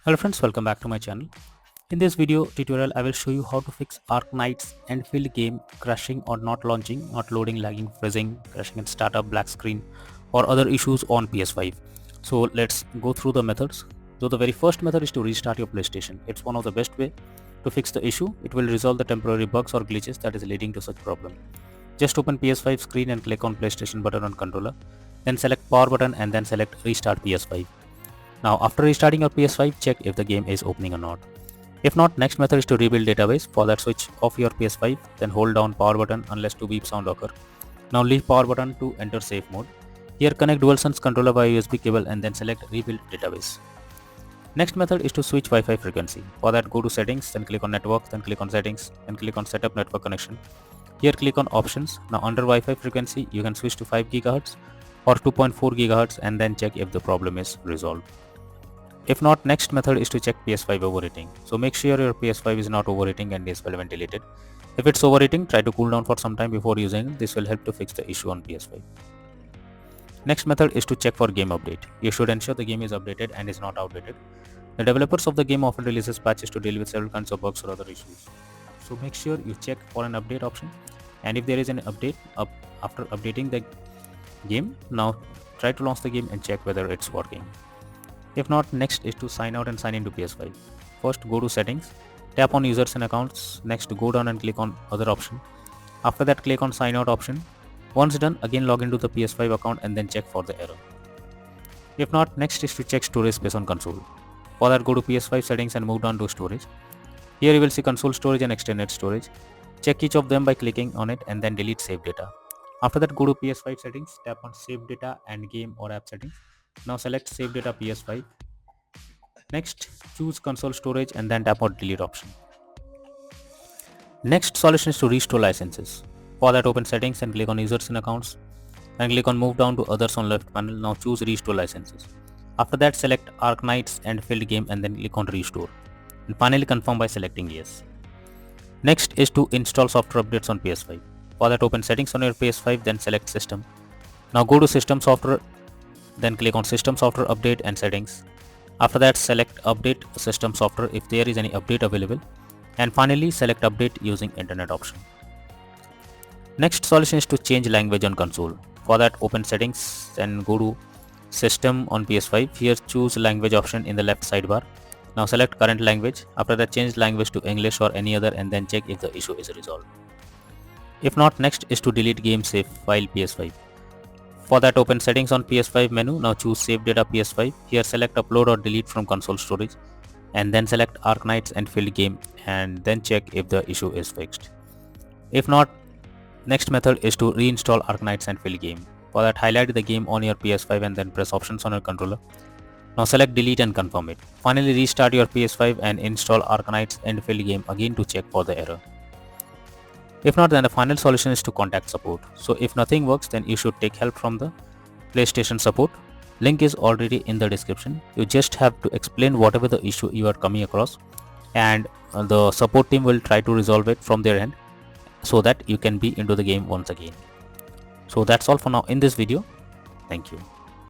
Hello friends, welcome back to my channel. In this video tutorial, I will show you how to fix Arknights Endfield game crashing or not launching, not loading, lagging, freezing, crashing at startup, black screen or other issues on PS5. So let's go through the methods. So the very first method is to restart your PlayStation. It's one of the best way to fix the issue. It will resolve the temporary bugs or glitches that is leading to such problem. Just open PS5 screen and click on PlayStation button on controller. Then select power button and then select restart PS5. Now after restarting your PS5, check if the game is opening or not. If not, next method is to rebuild database. For that, switch off your PS5, then hold down power button unless 2 beep sound occur. Now leave power button to enter safe mode. Here connect DualSense controller via USB cable and then select rebuild database. Next method is to switch Wi-Fi frequency. For that, go to settings, then click on network, then click on settings, then click on setup network connection. Here click on options. Now under Wi-Fi frequency, you can switch to 5 GHz or 2.4 GHz and then check if the problem is resolved. If not, next method is to check PS5 overheating. So make sure your PS5 is not overheating and is well ventilated. If it's overheating, try to cool down for some time before using it. This will help to fix the issue on PS5. Next method is to check for game update. You should ensure the game is updated and is not outdated. The developers of the game often releases patches to deal with several kinds of bugs or other issues. So make sure you check for an update option, and if there is an update after updating the game, now try to launch the game and check whether it's working. If not, next is to sign out and sign into PS5. First, go to settings, tap on users and accounts. Next, go down and click on other option. After that, click on sign out option. Once done, again log into the PS5 account and then check for the error. If not, next is to check storage space on console. For that, go to PS5 settings and move down to storage. Here you will see console storage and extended storage. Check each of them by clicking on it and then delete save data. After that, go to PS5 settings, tap on save data and game or app settings. Now select save data PS5. Next, choose console storage and then tap on delete option. Next solution is to restore licenses. For that, open settings and click on users and accounts and click on move down to others on left panel. Now choose restore licenses. After that, select Arknights Endfield game and then click on restore. And finally confirm by selecting yes. Next is to install software updates on PS5. For that, open settings on your PS5, then select system. Now go to system software, then click on system software update and settings. After that, select update system software if there is any update available, and finally select update using internet option. Next solution is to change language on console. For that, open settings and go to system on PS5. Here choose language option in the left sidebar. Now select current language. After that, change language to English or any other and then check if the issue is resolved. If not, next is to delete game save file PS5. For that, open settings on PS5 menu. Now choose save data PS5. Here select upload or delete from console storage and then select Arknights Endfield game and then check if the issue is fixed. If not, next method is to reinstall Arknights Endfield game. For that, highlight the game on your PS5 and then press options on your controller. Now select delete and confirm it. Finally restart your PS5 and install Arknights Endfield game again to check for the error. If not, then the final solution is to contact support. So if nothing works, then you should take help from the PlayStation support. Link is already in the description. You just have to explain whatever the issue you are coming across, and the support team will try to resolve it from their end so that you can be into the game once again. So that's all for now in this video. Thank you.